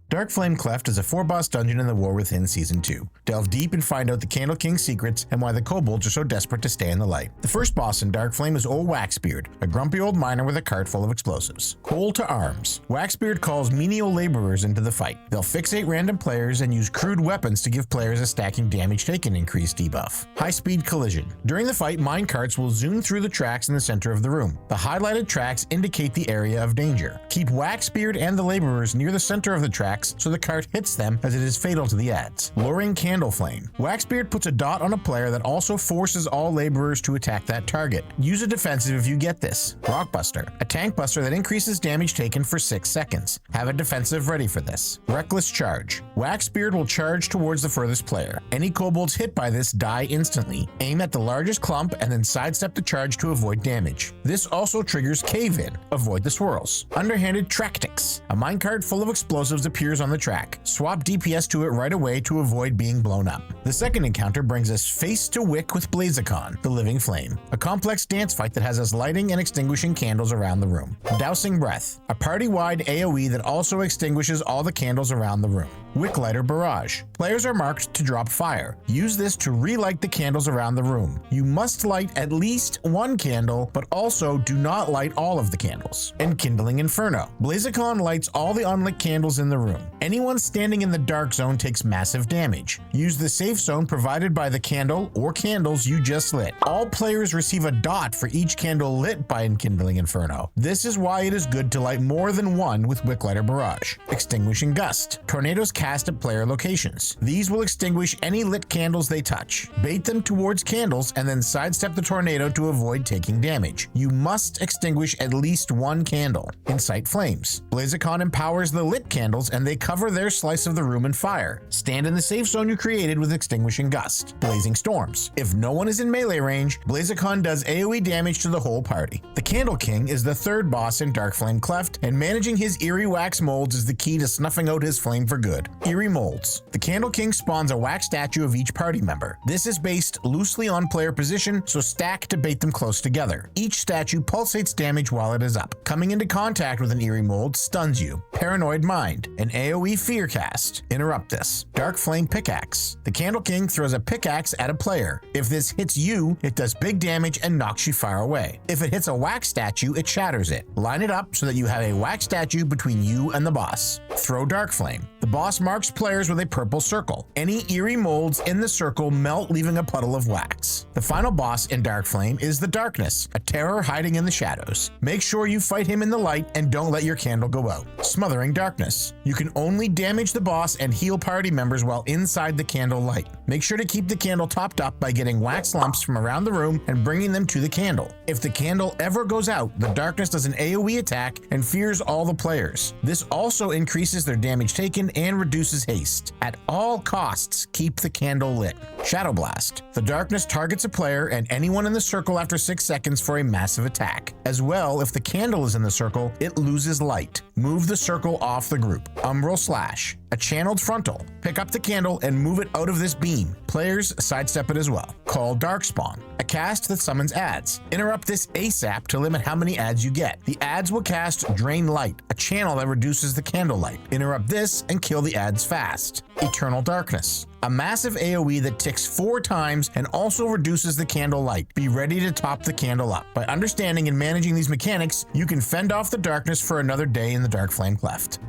Darkflame Cleft is a 4-boss dungeon in the War Within Season 2. Delve deep and find out the Candle King's secrets and why the kobolds are so desperate to stay in the light. The first boss in Darkflame is old Waxbeard, a grumpy old miner with a cart full of explosives. Call to arms. Waxbeard calls menial laborers into the fight. They'll fixate random players and use crude weapons to give players a stacking damage taken increase debuff. High-speed collision. During the fight, mine carts will zoom through the tracks in the center of the room. The highlighted tracks indicate the area of danger. Keep Waxbeard and the laborers near the center of the tracks so the cart hits them, as it is fatal to the ads. Luring Candle Flame. Waxbeard puts a dot on a player that also forces all laborers to attack that target. Use a defensive if you get this. Rockbuster. A tank buster that increases damage taken for 6 seconds. Have a defensive ready for this. Reckless Charge. Waxbeard will charge towards the furthest player. Any kobolds hit by this die instantly. Aim at the largest clump and then sidestep the charge to avoid damage. This also triggers Cave In. Avoid the swirls. Underhanded Tractics. A minecart full of explosives appears on the track. Swap DPS to it right away to avoid being blown up. The second encounter brings us face to wick with Blazikon, the Living Flame, a complex dance fight that has us lighting and extinguishing candles around the room. Dousing Breath, a party-wide AoE that also extinguishes all the candles around the room. Wicklighter Barrage. Players are marked to drop fire. Use this to relight the candles around the room. You must light at least one candle, but also do not light all of the candles. Enkindling Inferno. Blazikon lights all the unlit candles in the room. Anyone standing in the dark zone takes massive damage. Use the safe zone provided by the candle or candles you just lit. All players receive a dot for each candle lit by Enkindling Inferno. This is why it is good to light more than one with Wicklighter Barrage. Extinguishing Gust. Tornadoes cast at player locations. These will extinguish any lit candles they touch. Bait them towards candles and then sidestep the tornado to avoid taking damage. You must extinguish at least one candle. Incite Flames. Blazikon empowers the lit candles and they cover their slice of the room in fire. Stand in the safe zone you created with Extinguishing Gust. Blazing Storms. If no one is in melee range, Blazikon does AoE damage to the whole party. The Candle King is the third boss in Darkflame Cleft, and managing his eerie wax molds is the key to snuffing out his flame for good. Eerie Molds. The Candle King spawns a wax statue of each party member. This is based loosely on player position, so stack to bait them close together. Each statue pulsates damage while it is up. Coming into contact with an eerie mold stuns you. Paranoid Mind. An AoE fear cast. Interrupt this. Darkflame Pickaxe. The Candle King throws a pickaxe at a player. If this hits you, it does big damage and knocks you far away. If it hits a wax statue, it shatters it. Line it up so that you have a wax statue between you and the boss. Throw Darkflame. The boss marks players with a purple circle. Any eerie molds in the circle melt, leaving a puddle of wax. The final boss in Darkflame is the Darkness, a terror hiding in the shadows. Make sure you fight him in the light and don't let your candle go out. Smothering Darkness. You can only damage the boss and heal party members while inside the candle light. Make sure to keep the candle topped up by getting wax lumps from around the room and bringing them to the candle. If the candle ever goes out, the Darkness does an AoE attack and fears all the players. This also increases their damage taken and reduces haste. At all costs, keep the candle lit. Shadow Blast. The Darkness targets a player and anyone in the circle after 6 seconds for a massive attack. As well, if the candle is in the circle, it loses light. Move the circle off the group. Umbral Slash. A channeled frontal. Pick up the candle and move it out of this beam. Players sidestep it as well. Call Darkspawn. A cast that summons ads. Interrupt this ASAP to limit how many ads you get. The ads will cast Drain Light, a channel that reduces the candle light. Interrupt this and kill the ads fast. Eternal Darkness. A massive AoE that ticks 4 times and also reduces the candle light. Be ready to top the candle up. By understanding and managing these mechanics, you can fend off the darkness for another day in the Darkflame Cleft.